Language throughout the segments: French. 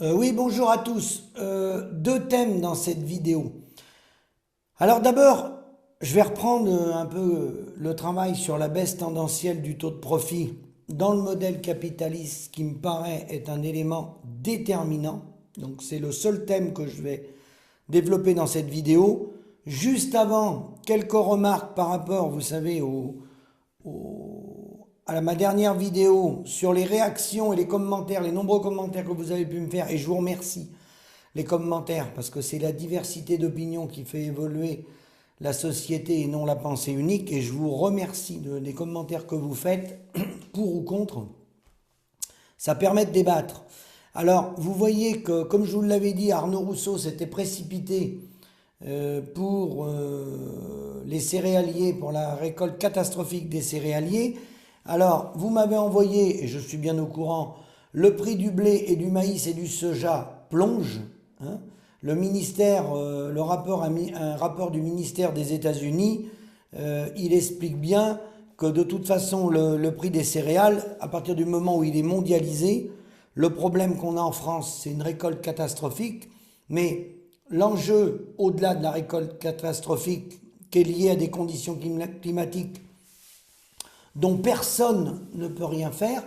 Oui, bonjour à tous. Deux thèmes dans cette vidéo. Alors d'abord, je vais reprendre un peu le travail sur la baisse tendancielle du taux de profit dans le modèle capitaliste qui me paraît être un élément déterminant. Donc c'est le seul thème que je vais développer dans cette vidéo. Juste avant, quelques remarques par rapport, vous savez, à ma dernière vidéo sur les réactions et les commentaires, les nombreux commentaires que vous avez pu me faire, et je vous remercie les commentaires parce que c'est la diversité d'opinions qui fait évoluer la société et non la pensée unique, et je vous remercie des commentaires que vous faites pour ou contre, ça permet de débattre. Alors vous voyez que, comme je vous l'avais dit, Arnaud Rousseau s'était précipité pour les céréaliers, pour la récolte catastrophique des céréaliers. Alors, vous m'avez envoyé, et je suis bien au courant, le prix du blé et du maïs et du soja plonge. Hein. Le ministère, le rapport, un rapport du ministère des États-Unis, il explique bien que de toute façon, le prix des céréales, à partir du moment où il est mondialisé, le problème qu'on a en France, c'est une récolte catastrophique, mais l'enjeu, au-delà de la récolte catastrophique, qui est liée à des conditions climatiques dont personne ne peut rien faire,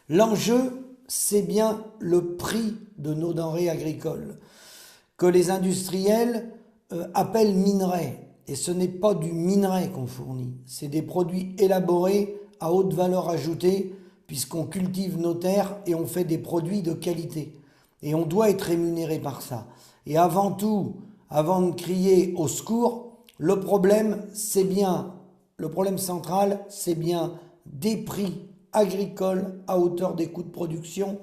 l'enjeu, c'est bien le prix de nos denrées agricoles, que les industriels appellent minerais. Et ce n'est pas du minerai qu'on fournit, c'est des produits élaborés à haute valeur ajoutée, puisqu'on cultive nos terres et on fait des produits de qualité. Et on doit être rémunéré par ça. Et avant tout, avant de crier au secours, le problème central, c'est bien des prix agricoles à hauteur des coûts de production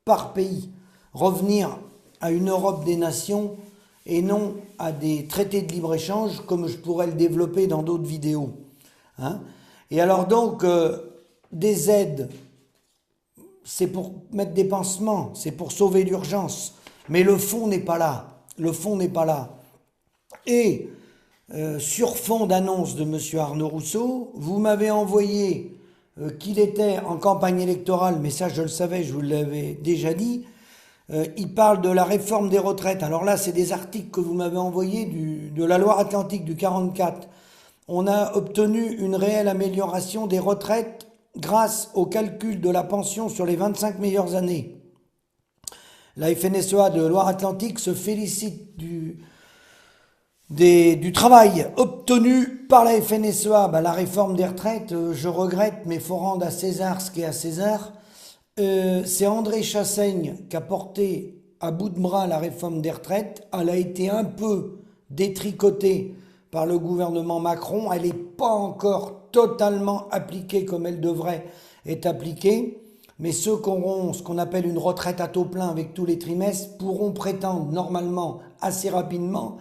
par pays. Revenir à une Europe des nations et non à des traités de libre-échange comme je pourrais le développer dans d'autres vidéos. Hein. Et alors donc, des aides, c'est pour mettre des pansements, c'est pour sauver l'urgence, mais le fond n'est pas là. Le fond n'est pas là. Et sur fond d'annonce de M. Arnaud Rousseau, vous m'avez envoyé qu'il était en campagne électorale, mais ça je le savais, je vous l'avais déjà dit. Il parle de la réforme des retraites. Alors là, c'est des articles que vous m'avez envoyés de la Loire-Atlantique du 44. On a obtenu une réelle amélioration des retraites grâce au calcul de la pension sur les 25 meilleures années. La FNSEA de Loire-Atlantique se félicite du travail obtenu par la FNSEA. La réforme des retraites, je regrette, mais il faut rendre à César ce qui est à César. C'est André Chassaigne qui a porté à bout de bras la réforme des retraites. Elle a été un peu détricotée par le gouvernement Macron. Elle n'est pas encore totalement appliquée comme elle devrait être appliquée. Mais ceux qui auront ce qu'on appelle une retraite à taux plein avec tous les trimestres pourront prétendre normalement assez rapidement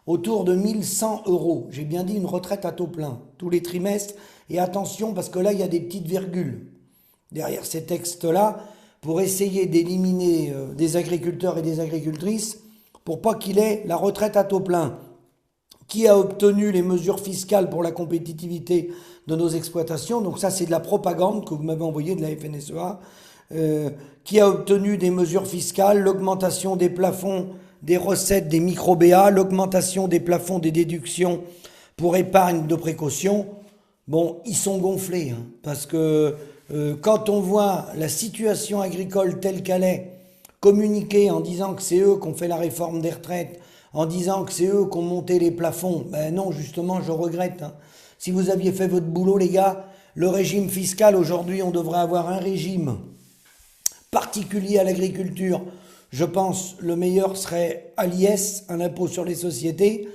autour de 1100 €. J'ai bien dit une retraite à taux plein, tous les trimestres. Et attention, parce que là, il y a des petites virgules derrière ces textes-là pour essayer d'éliminer des agriculteurs et des agricultrices pour pas qu'il ait la retraite à taux plein. Qui a obtenu les mesures fiscales pour la compétitivité de nos exploitations? Donc ça, c'est de la propagande que vous m'avez envoyée de la FNSEA. Qui a obtenu des mesures fiscales, l'augmentation des plafonds des recettes des micro-BA, l'augmentation des plafonds des déductions pour épargne de précaution. Bon, ils sont gonflés, hein, parce que quand on voit la situation agricole telle qu'elle est, communiquée en disant que c'est eux qui ont fait la réforme des retraites, en disant que c'est eux qui ont monté les plafonds, ben non, justement, je regrette. Hein. Si vous aviez fait votre boulot, les gars, le régime fiscal, aujourd'hui, on devrait avoir un régime particulier à l'agriculture. Je pense le meilleur serait à l'IS, un impôt sur les sociétés,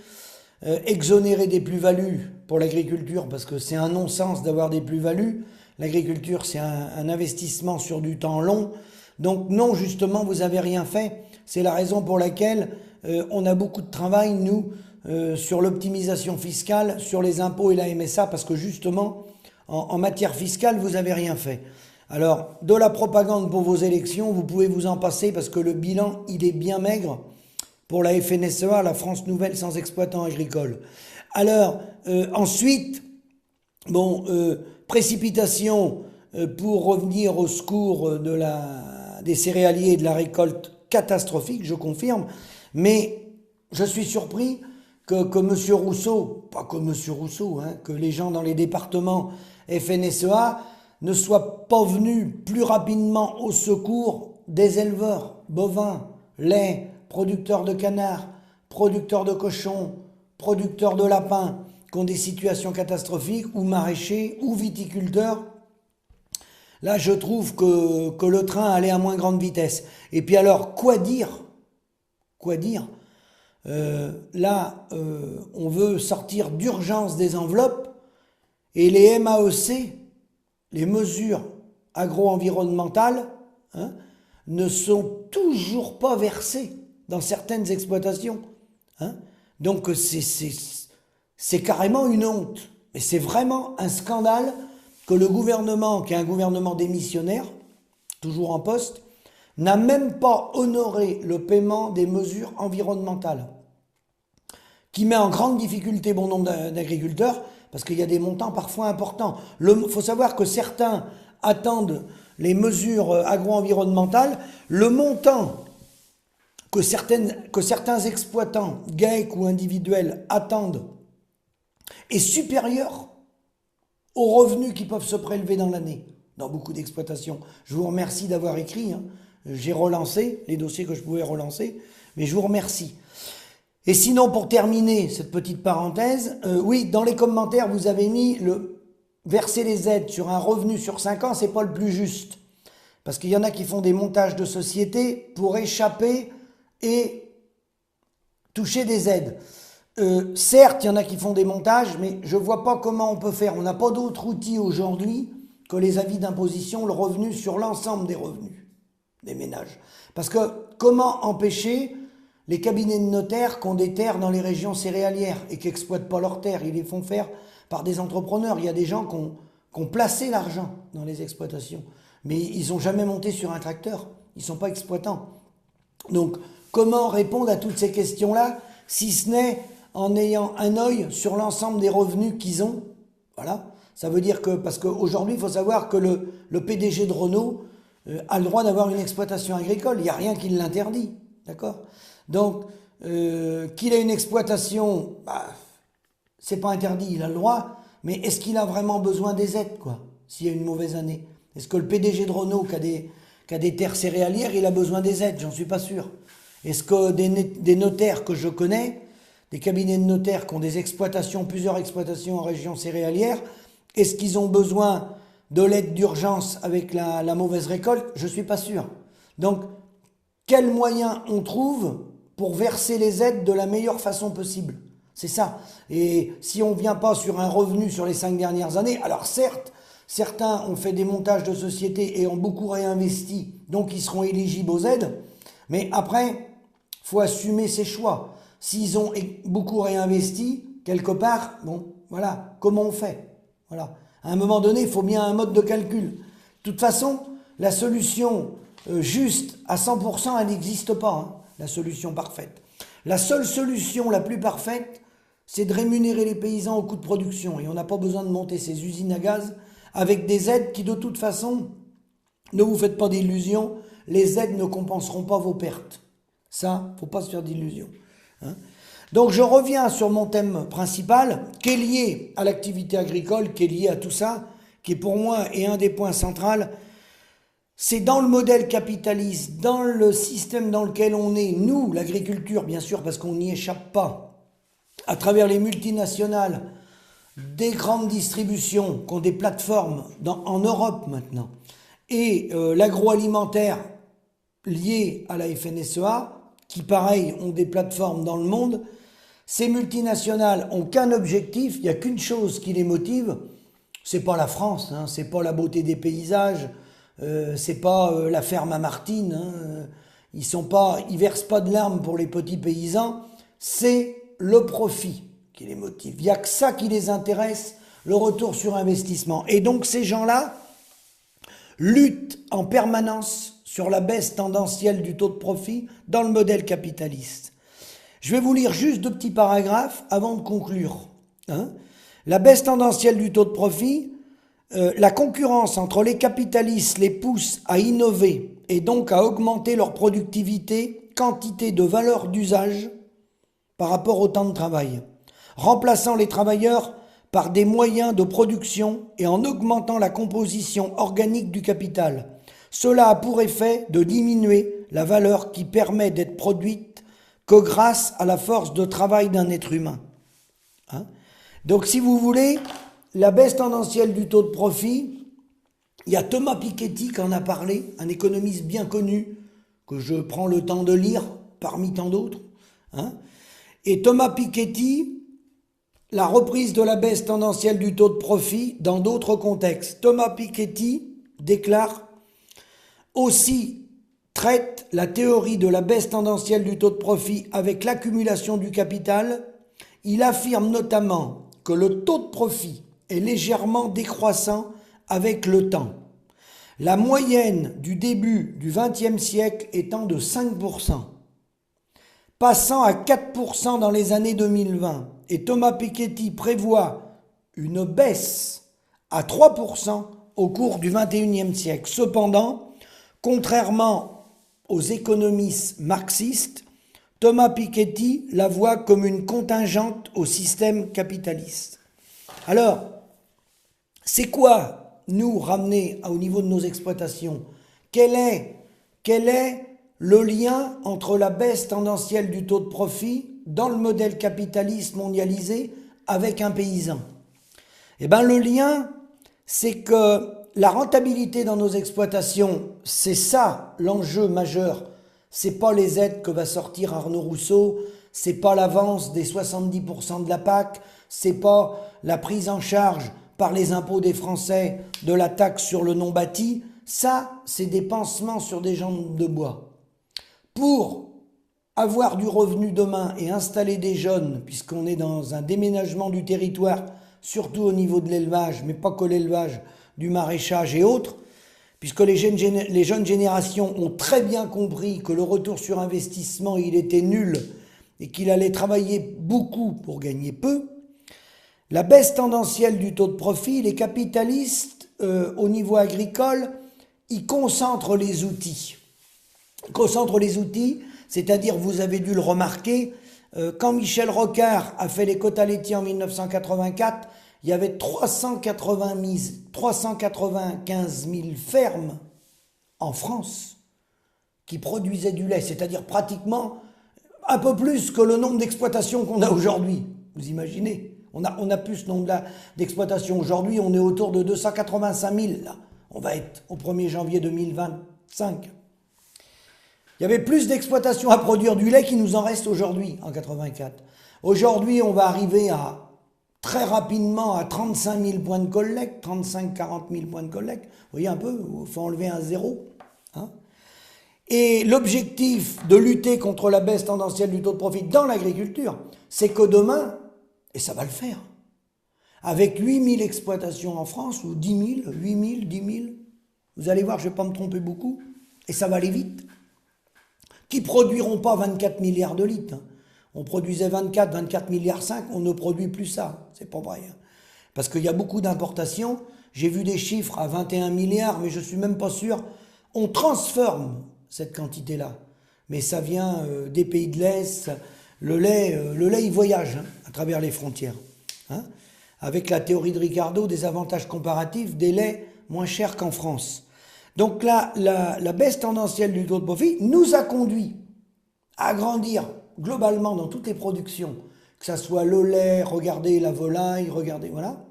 exonérer des plus-values pour l'agriculture, parce que c'est un non-sens d'avoir des plus-values. L'agriculture, c'est un investissement sur du temps long. Donc non, justement, vous n'avez rien fait. C'est la raison pour laquelle on a beaucoup de travail, nous, sur l'optimisation fiscale, sur les impôts et la MSA, parce que justement, en matière fiscale, vous n'avez rien fait. Alors, de la propagande pour vos élections, vous pouvez vous en passer parce que le bilan, il est bien maigre pour la FNSEA, la France Nouvelle sans exploitants agricoles. Alors, ensuite, bon, précipitation pour revenir au secours des céréaliers et de la récolte catastrophique, je confirme, mais je suis surpris que M. Rousseau, pas que M. Rousseau, que les gens dans les départements FNSEA ne soient pas venus plus rapidement au secours des éleveurs bovins, lait, producteurs de canards, producteurs de cochons, producteurs de lapins, qui ont des situations catastrophiques, ou maraîchers, ou viticulteurs. Là, je trouve que le train allait à moins grande vitesse. Et puis alors, quoi dire? Là, on veut sortir d'urgence des enveloppes, et les MAEC, les mesures agro-environnementales, ne sont toujours pas versées dans certaines exploitations. Donc c'est carrément une honte. Mais c'est vraiment un scandale que le gouvernement, qui est un gouvernement démissionnaire, toujours en poste, n'a même pas honoré le paiement des mesures environnementales, qui met en grande difficulté bon nombre d'agriculteurs, parce qu'il y a des montants parfois importants. Il faut savoir que certains attendent les mesures agro-environnementales. Le montant que certains exploitants, GAEC ou individuels, attendent est supérieur aux revenus qui peuvent se prélever dans l'année, dans beaucoup d'exploitations. Je vous remercie d'avoir écrit. J'ai relancé les dossiers que je pouvais relancer, mais je vous remercie. Et sinon, pour terminer cette petite parenthèse, oui, dans les commentaires, vous avez mis verser les aides sur un revenu sur 5 ans, c'est pas le plus juste. Parce qu'il y en a qui font des montages de société pour échapper et toucher des aides. Certes, il y en a qui font des montages, mais je vois pas comment on peut faire. On n'a pas d'autre outil aujourd'hui que les avis d'imposition, le revenu sur l'ensemble des revenus des ménages. Parce que comment empêcher les cabinets de notaires qui ont des terres dans les régions céréalières et qui n'exploitent pas leurs terres, ils les font faire par des entrepreneurs. Il y a des gens qui ont placé l'argent dans les exploitations, mais ils n'ont jamais monté sur un tracteur, ils ne sont pas exploitants. Donc, comment répondre à toutes ces questions-là, si ce n'est en ayant un œil sur l'ensemble des revenus qu'ils ont? Voilà, ça veut dire que, parce qu'aujourd'hui, il faut savoir que le PDG de Renault a le droit d'avoir une exploitation agricole, il n'y a rien qui l'interdit, d'accord? Donc, qu'il ait une exploitation, c'est pas interdit, il a le droit, mais est-ce qu'il a vraiment besoin des aides, quoi, s'il y a une mauvaise année? Est-ce que le PDG de Renault qui a des terres céréalières, il a besoin des aides? J'en suis pas sûr. Est-ce que des notaires que je connais, des cabinets de notaires qui ont des exploitations, plusieurs exploitations en région céréalière, est-ce qu'ils ont besoin de l'aide d'urgence avec la mauvaise récolte? Je suis pas sûr. Donc, quels moyens on trouve pour verser les aides de la meilleure façon possible? C'est ça. Et si on ne vient pas sur un revenu sur les 5 dernières années, alors certes, certains ont fait des montages de sociétés et ont beaucoup réinvesti, donc ils seront éligibles aux aides, mais après, il faut assumer ses choix. S'ils ont beaucoup réinvesti, quelque part, bon, voilà, comment on fait? Voilà. À un moment donné, il faut bien un mode de calcul. De toute façon, la solution juste à 100%, elle n'existe pas, la solution parfaite. La seule solution la plus parfaite, c'est de rémunérer les paysans au coût de production. Et on n'a pas besoin de monter ces usines à gaz avec des aides qui, de toute façon, ne vous faites pas d'illusions, les aides ne compenseront pas vos pertes. Ça, il ne faut pas se faire d'illusions. Donc je reviens sur mon thème principal, qui est lié à l'activité agricole, qui est lié à tout ça, qui pour moi est un des points centraux. C'est dans le modèle capitaliste, dans le système dans lequel on est, nous, l'agriculture, bien sûr, parce qu'on n'y échappe pas, à travers les multinationales, des grandes distributions qui ont des plateformes en Europe maintenant, et l'agroalimentaire lié à la FNSEA, qui pareil ont des plateformes dans le monde. Ces multinationales ont qu'un objectif, il n'y a qu'une chose qui les motive, c'est pas la France, c'est pas la beauté des paysages, c'est pas la ferme à Martine, ils versent pas de larmes pour les petits paysans, c'est le profit qui les motive. Il n'y a que ça qui les intéresse, le retour sur investissement. Et donc ces gens-là luttent en permanence sur la baisse tendancielle du taux de profit dans le modèle capitaliste. Je vais vous lire juste 2 petits paragraphes avant de conclure. La baisse tendancielle du taux de profit, la concurrence entre les capitalistes les pousse à innover et donc à augmenter leur productivité, quantité de valeur d'usage par rapport au temps de travail, remplaçant les travailleurs par des moyens de production et en augmentant la composition organique du capital. Cela a pour effet de diminuer la valeur qui permet d'être produite que grâce à la force de travail d'un être humain. Donc si vous voulez, la baisse tendancielle du taux de profit, il y a Thomas Piketty qui en a parlé, un économiste bien connu, que je prends le temps de lire parmi tant d'autres. Et Thomas Piketty, la reprise de la baisse tendancielle du taux de profit dans d'autres contextes. Thomas Piketty déclare aussi traite la théorie de la baisse tendancielle du taux de profit avec l'accumulation du capital. Il affirme notamment que le taux de profit est légèrement décroissant avec le temps. La moyenne du début du XXe siècle étant de 5%, passant à 4% dans les années 2020. Et Thomas Piketty prévoit une baisse à 3% au cours du XXIe siècle. Cependant, contrairement aux économistes marxistes, Thomas Piketty la voit comme une contingente au système capitaliste. Alors, c'est quoi nous ramener au niveau de nos exploitations? Quel est le lien entre la baisse tendancielle du taux de profit dans le modèle capitaliste mondialisé avec un paysan? Eh bien, le lien, c'est que la rentabilité dans nos exploitations, c'est ça l'enjeu majeur. C'est pas les aides que va sortir Arnaud Rousseau, c'est pas l'avance des 70% de la PAC, c'est pas la prise en charge par les impôts des Français de la taxe sur le non bâti. Ça, c'est des pansements sur des jambes de bois. Pour avoir du revenu demain et installer des jeunes, puisqu'on est dans un déménagement du territoire, surtout au niveau de l'élevage, mais pas que l'élevage, du maraîchage et autres, puisque les jeunes générations ont très bien compris que le retour sur investissement, il était nul et qu'il allait travailler beaucoup pour gagner peu. La baisse tendancielle du taux de profit, les capitalistes, au niveau agricole, ils concentrent les outils. C'est-à-dire, vous avez dû le remarquer, quand Michel Rocard a fait les quotas laitiers en 1984, il y avait 395 000 fermes en France qui produisaient du lait, c'est-à-dire pratiquement un peu plus que le nombre d'exploitations qu'on a aujourd'hui. Vous imaginez ? On a plus ce nombre d'exploitations. Aujourd'hui, on est autour de 285 000. Là. On va être au 1er janvier 2025. Il y avait plus d'exploitations à produire du lait qu'il nous en reste aujourd'hui, en 84. Aujourd'hui, on va arriver très rapidement à 35 000 points de collecte, 35-40 000 points de collecte. Vous voyez un peu, il faut enlever un zéro. Et l'objectif de lutter contre la baisse tendancielle du taux de profit dans l'agriculture, c'est que demain, et ça va le faire, avec 8 000 exploitations en France, ou 10 000, 8 000, 10 000, vous allez voir, je ne vais pas me tromper beaucoup, et ça va aller vite, qui ne produiront pas 24 milliards de litres. On produisait 24 milliards 5, on ne produit plus ça. C'est pas vrai. Parce qu'il y a beaucoup d'importations. J'ai vu des chiffres à 21 milliards, mais je ne suis même pas sûr. On transforme cette quantité-là. Mais ça vient des pays de l'Est. Le lait, il voyage à travers les frontières. Avec la théorie de Ricardo des avantages comparatifs des laits moins chers qu'en France. Donc là, la baisse tendancielle du taux de profit nous a conduit à agrandir globalement dans toutes les productions, que ça soit le lait, regardez la volaille, regardez, voilà,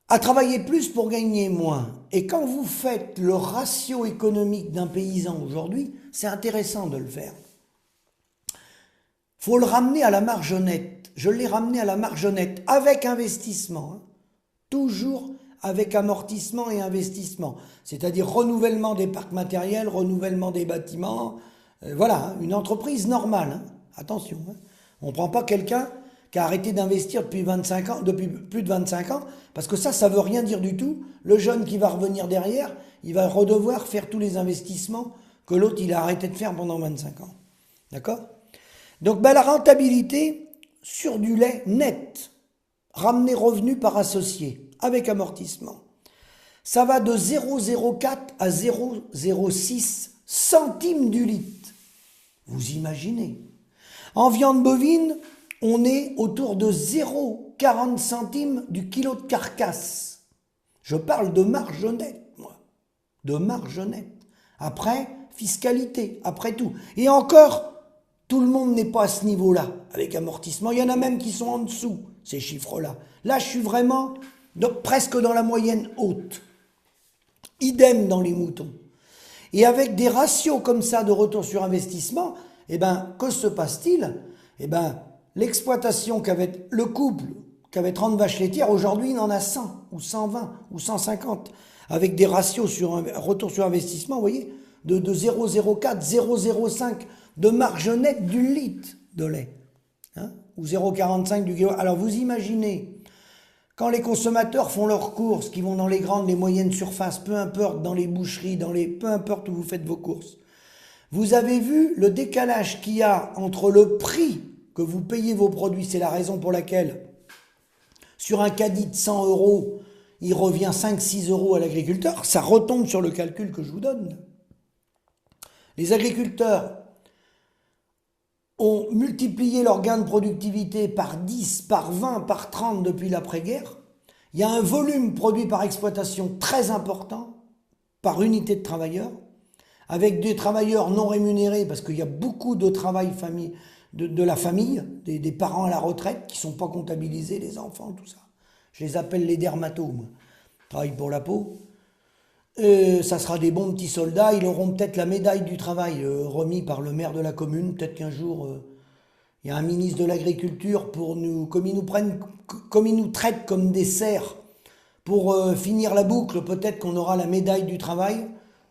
à travailler plus pour gagner moins. Et quand vous faites le ratio économique d'un paysan aujourd'hui, c'est intéressant de le faire. Faut le ramener à la marge nette. Je l'ai ramené à la marge nette avec investissement, toujours avec amortissement et investissement, c'est-à-dire renouvellement des parcs matériels, renouvellement des bâtiments. Voilà, une entreprise normale, attention. On ne prend pas quelqu'un qui a arrêté d'investir depuis plus de 25 ans, parce que ça ne veut rien dire du tout. Le jeune qui va revenir derrière, il va redevoir faire tous les investissements que l'autre il a arrêté de faire pendant 25 ans. D'accord ? Donc la rentabilité sur du lait net, ramener revenu par associé, avec amortissement. ça va de 0,04 à 0,06 centimes du litre. Vous imaginez. En viande bovine, on est autour de 0,40 centimes du kilo de carcasse. Je parle de marge nette, moi. De marge nette. Après, fiscalité, après tout. Et encore, tout le monde n'est pas à ce niveau-là, avec amortissement. Il y en a même qui sont en dessous, ces chiffres-là. Là, je suis vraiment presque dans la moyenne haute. Idem dans les moutons. Et avec des ratios comme ça de retour sur investissement, eh ben, que se passe-t-il? Eh ben, l'exploitation qu'avait le couple, qu'avait 30 vaches laitières, aujourd'hui il en a 100 ou 120 ou 150, avec des ratios sur un retour sur investissement, vous voyez, de 0,04, 0,05 de marge nette du litre de lait, hein, ou 0,45 du kilo. Alors vous imaginez, quand les consommateurs font leurs courses, qui vont dans les grandes, les moyennes surfaces, peu importe, dans les boucheries, peu importe où vous faites vos courses, vous avez vu le décalage qu'il y a entre le prix que vous payez vos produits, c'est la raison pour laquelle sur un caddie de 100 euros, il revient 5-6 euros à l'agriculteur, ça retombe sur le calcul que je vous donne. Les agriculteurs ont multiplié leur gain de productivité par 10, par 20, par 30 depuis l'après-guerre. Il y a un volume produit par exploitation très important par unité de travailleurs, avec des travailleurs non rémunérés, parce qu'il y a beaucoup de travail de la famille, des parents à la retraite qui ne sont pas comptabilisés, les enfants, tout ça. Je les appelle les dermatomes. Ils travaillent pour la peau. Ça sera des bons petits soldats, ils auront peut-être la médaille du travail remis par le maire de la commune, peut-être qu'un jour il y a un ministre de l'agriculture comme ils nous traitent comme des serfs pour finir la boucle, peut-être qu'on aura la médaille du travail,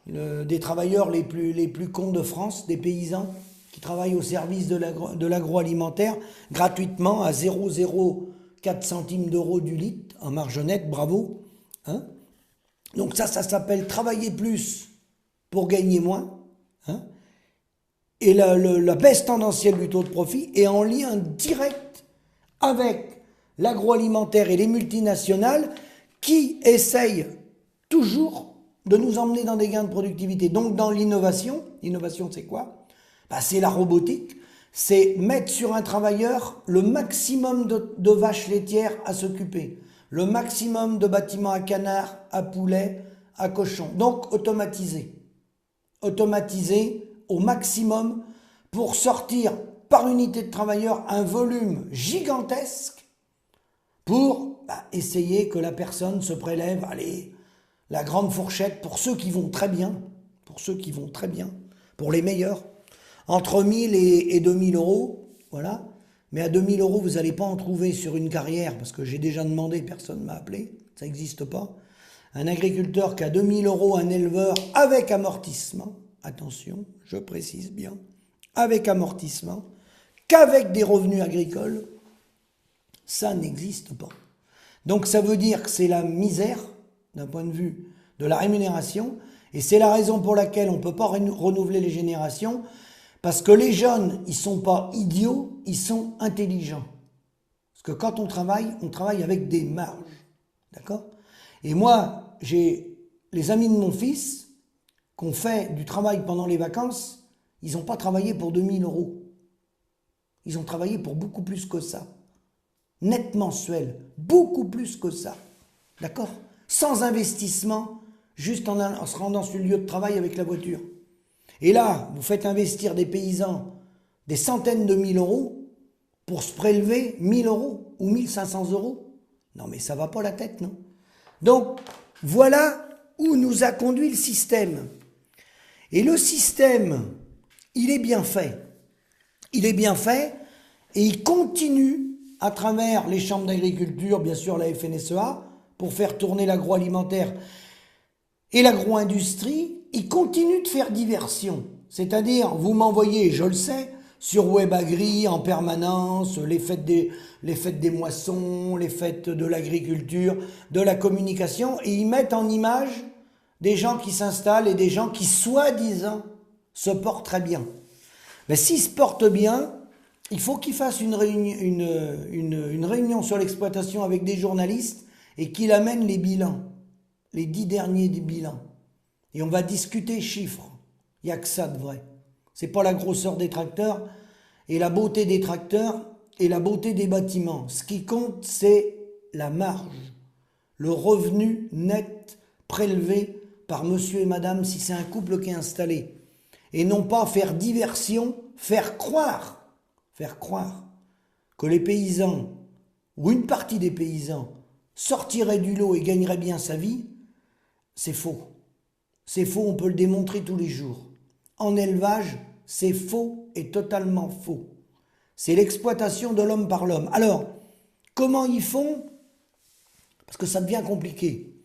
des travailleurs les plus cons de France, des paysans qui travaillent au service de l'agroalimentaire gratuitement à 0,04 centimes d'euros du litre en marge nette, bravo, hein. Donc ça s'appelle travailler plus pour gagner moins, hein. Et la baisse tendancielle du taux de profit est en lien direct avec l'agroalimentaire et les multinationales qui essayent toujours de nous emmener dans des gains de productivité. Donc dans l'innovation, l'innovation c'est quoi? C'est la robotique, c'est mettre sur un travailleur le maximum de vaches laitières à s'occuper, le maximum de bâtiments à canards, à poulets, à cochons. Donc automatisé au maximum pour sortir par unité de travailleurs un volume gigantesque pour essayer que la personne se prélève, allez, la grande fourchette pour ceux qui vont très bien, pour les meilleurs, entre 1000 et 2000 euros, voilà. Mais à 2000 euros, vous n'allez pas en trouver sur une carrière, parce que j'ai déjà demandé, personne ne m'a appelé, ça n'existe pas. Un agriculteur qui a 2000 euros, un éleveur avec amortissement, attention, je précise bien, avec amortissement, qu'avec des revenus agricoles, ça n'existe pas. Donc ça veut dire que c'est la misère, d'un point de vue de la rémunération, et c'est la raison pour laquelle on ne peut pas renouveler les générations, parce que les jeunes, ils ne sont pas idiots, ils sont intelligents. Parce que quand on travaille avec des marges. D'accord? Et moi, j'ai les amis de mon fils qui ont fait du travail pendant les vacances, ils n'ont pas travaillé pour 2000 euros. Ils ont travaillé pour beaucoup plus que ça. Net mensuel, beaucoup plus que ça. D'accord? Sans investissement, juste en se rendant sur le lieu de travail avec la voiture. Et là, vous faites investir des paysans des centaines de mille euros pour se prélever 1000 euros ou 1500 euros. Non mais ça va pas la tête, non? Donc, voilà où nous a conduit le système. Et le système, il est bien fait. Il est bien fait et il continue à travers les chambres d'agriculture, bien sûr la FNSEA, pour faire tourner l'agroalimentaire et l'agro-industrie, il continue de faire diversion. C'est-à-dire, vous m'envoyez, je le sais, sur WebAgri en permanence, les fêtes des moissons, les fêtes de l'agriculture, de la communication, et ils mettent en image des gens qui s'installent et des gens qui, soi-disant, se portent très bien. Mais s'ils se portent bien, il faut qu'ils fassent une réunion sur l'exploitation avec des journalistes et qu'ils amènent les bilans les 10 derniers des bilans. Et on va discuter chiffres. Il n'y a que ça de vrai. C'est pas la grosseur des tracteurs et la beauté des tracteurs et la beauté des bâtiments. Ce qui compte, c'est la marge, le revenu net prélevé par monsieur et madame si c'est un couple qui est installé. Et non pas faire diversion, faire croire que les paysans, ou une partie des paysans, sortiraient du lot et gagneraient bien sa vie. C'est faux. C'est faux, on peut le démontrer tous les jours. En élevage, c'est faux et totalement faux. C'est l'exploitation de l'homme par l'homme. Alors, comment ils font? Parce que ça devient compliqué.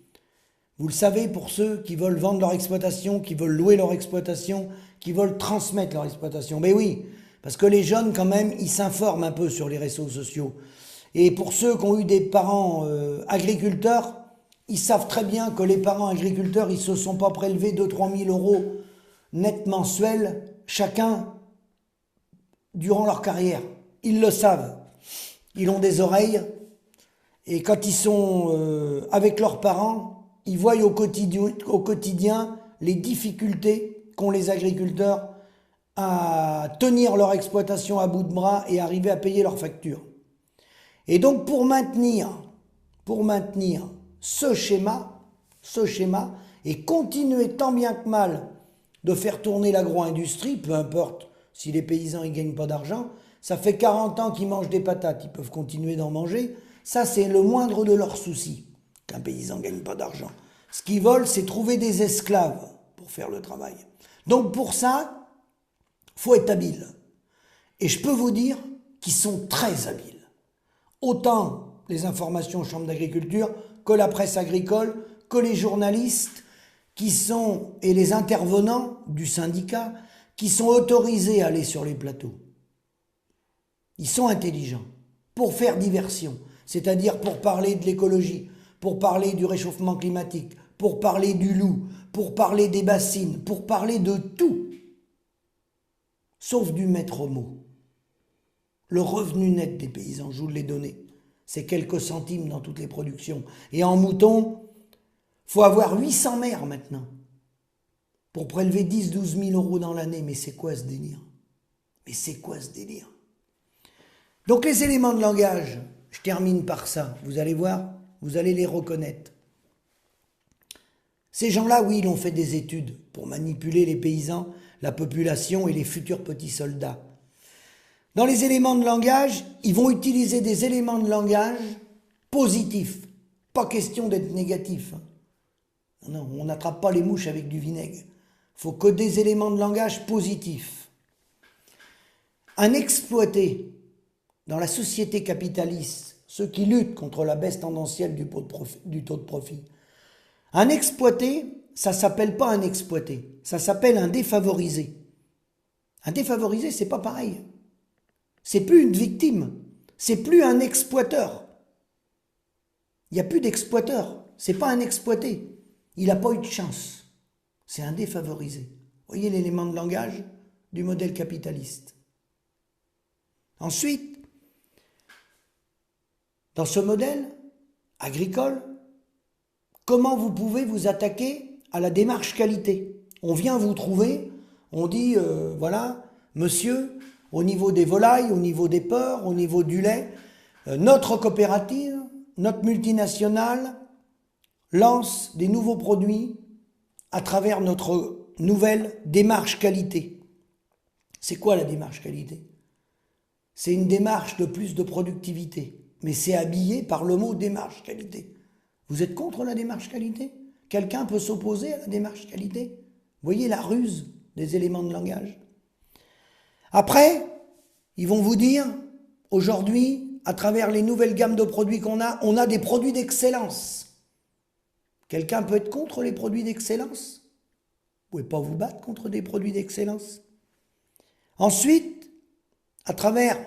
Vous le savez, pour ceux qui veulent vendre leur exploitation, qui veulent louer leur exploitation, qui veulent transmettre leur exploitation. Mais oui, parce que les jeunes, quand même, ils s'informent un peu sur les réseaux sociaux. Et pour ceux qui ont eu des parents agriculteurs, ils savent très bien que les parents agriculteurs, ils ne se sont pas prélevés 2-3 000 euros net mensuels, chacun, durant leur carrière. Ils le savent. Ils ont des oreilles. Et quand ils sont avec leurs parents, ils voient au quotidien les difficultés qu'ont les agriculteurs à tenir leur exploitation à bout de bras et arriver à payer leurs factures. Et donc pour maintenir ce schéma et continuer tant bien que mal de faire tourner l'agro-industrie, peu importe si les paysans ne gagnent pas d'argent, ça fait 40 ans qu'ils mangent des patates, ils peuvent continuer d'en manger, ça c'est le moindre de leurs soucis, qu'un paysan ne gagne pas d'argent. Ce qu'ils veulent, c'est trouver des esclaves pour faire le travail. Donc pour ça, faut être habile. Et je peux vous dire qu'ils sont très habiles. Autant les informations Chambre d'agriculture que la presse agricole, que les journalistes qui sont, et les intervenants du syndicat, qui sont autorisés à aller sur les plateaux. Ils sont intelligents pour faire diversion, c'est-à-dire pour parler de l'écologie, pour parler du réchauffement climatique, pour parler du loup, pour parler des bassines, pour parler de tout, sauf du maître mot. Le revenu net des paysans, je vous l'ai donné, c'est quelques centimes dans toutes les productions. Et en mouton, il faut avoir 800 mères maintenant pour prélever 10-12 000 euros dans l'année. Mais c'est quoi ce délire? Donc les éléments de langage, je termine par ça. Vous allez voir, vous allez les reconnaître. Ces gens-là, oui, ils ont fait des études pour manipuler les paysans, la population et les futurs petits soldats. Dans les éléments de langage, ils vont utiliser des éléments de langage positifs. Pas question d'être négatif. Non, on n'attrape pas les mouches avec du vinaigre. Il faut que des éléments de langage positifs. Un exploité dans la société capitaliste, ceux qui luttent contre la baisse tendancielle du taux de profit, un exploité, ça ne s'appelle pas un exploité, ça s'appelle un défavorisé. Un défavorisé, c'est pas pareil. C'est plus une victime, c'est plus un exploiteur. Il n'y a plus d'exploiteur, c'est pas un exploité. Il n'a pas eu de chance. C'est un défavorisé. Vous voyez l'élément de langage du modèle capitaliste. Ensuite, dans ce modèle agricole, comment vous pouvez vous attaquer à la démarche qualité? On vient vous trouver, on dit, voilà, monsieur, au niveau des volailles, au niveau des porcs, au niveau du lait, notre coopérative, notre multinationale lance des nouveaux produits à travers notre nouvelle démarche qualité. C'est quoi la démarche qualité? C'est une démarche de plus de productivité, mais c'est habillé par le mot démarche qualité. Vous êtes contre la démarche qualité? Quelqu'un peut s'opposer à la démarche qualité? Vous voyez la ruse des éléments de langage. Après, ils vont vous dire, aujourd'hui, à travers les nouvelles gammes de produits qu'on a, on a des produits d'excellence. Quelqu'un peut être contre les produits d'excellence? Vous ne pouvez pas vous battre contre des produits d'excellence. Ensuite, à travers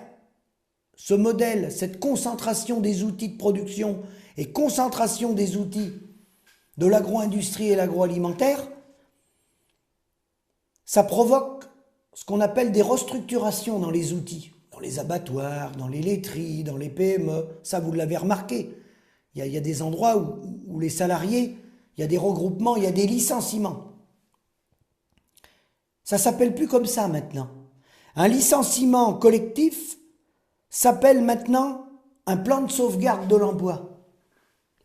ce modèle, cette concentration des outils de production et concentration des outils de l'agro-industrie et l'agroalimentaire, ça provoque ce qu'on appelle des restructurations dans les outils, dans les abattoirs, dans les laiteries, dans les PME. Ça, vous l'avez remarqué. Il y a des endroits où les salariés, il y a des regroupements, il y a des licenciements. Ça s'appelle plus comme ça maintenant. Un licenciement collectif s'appelle maintenant un plan de sauvegarde de l'emploi.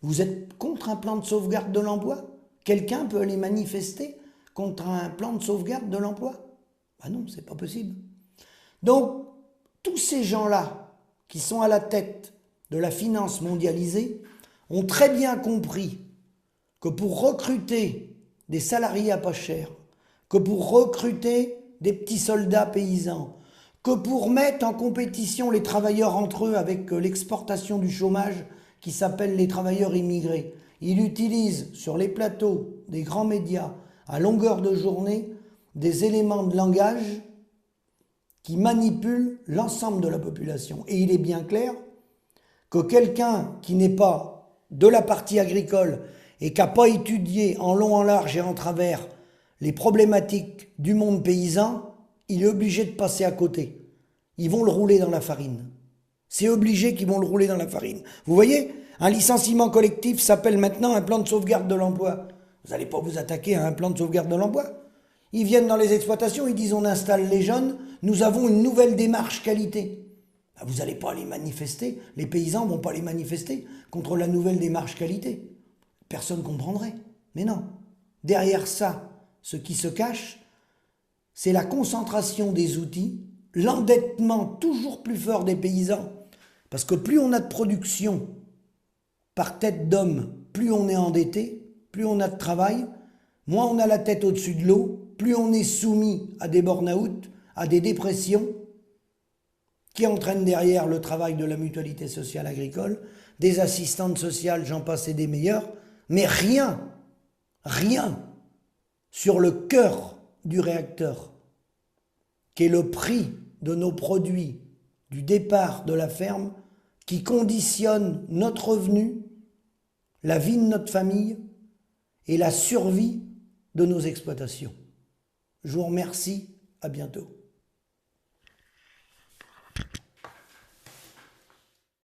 Vous êtes contre un plan de sauvegarde de l'emploi? Quelqu'un peut aller manifester contre un plan de sauvegarde de l'emploi? Ben non, c'est pas possible. Donc, tous ces gens-là qui sont à la tête de la finance mondialisée ont très bien compris que pour recruter des salariés à pas cher, que pour recruter des petits soldats paysans, que pour mettre en compétition les travailleurs entre eux avec l'exportation du chômage qui s'appelle les travailleurs immigrés, il utilise sur les plateaux des grands médias à longueur de journée des éléments de langage qui manipulent l'ensemble de la population. Et il est bien clair que quelqu'un qui n'est pas de la partie agricole et qui n'a pas étudié en long, en large et en travers les problématiques du monde paysan, il est obligé de passer à côté. Ils vont le rouler dans la farine. C'est obligé qu'ils vont le rouler dans la farine. Vous voyez, un licenciement collectif s'appelle maintenant un plan de sauvegarde de l'emploi. Vous n'allez pas vous attaquer à un plan de sauvegarde de l'emploi. Ils viennent dans les exploitations, ils disent on installe les jeunes, nous avons une nouvelle démarche qualité. Ben, vous n'allez pas aller manifester, les paysans ne vont pas aller manifester contre la nouvelle démarche qualité. Personne ne comprendrait. Mais non, derrière ça, ce qui se cache, c'est la concentration des outils, l'endettement toujours plus fort des paysans, parce que plus on a de production par tête d'homme, plus on est endetté, plus on a de travail, moins on a la tête au-dessus de l'eau, plus on est soumis à des burn-out, à des dépressions, qui entraînent derrière le travail de la mutualité sociale agricole, des assistantes sociales, j'en passe et des meilleures, mais rien sur le cœur du réacteur, qui est le prix de nos produits du départ de la ferme, qui conditionne notre revenu, la vie de notre famille et la survie de nos exploitations. Je vous remercie, à bientôt.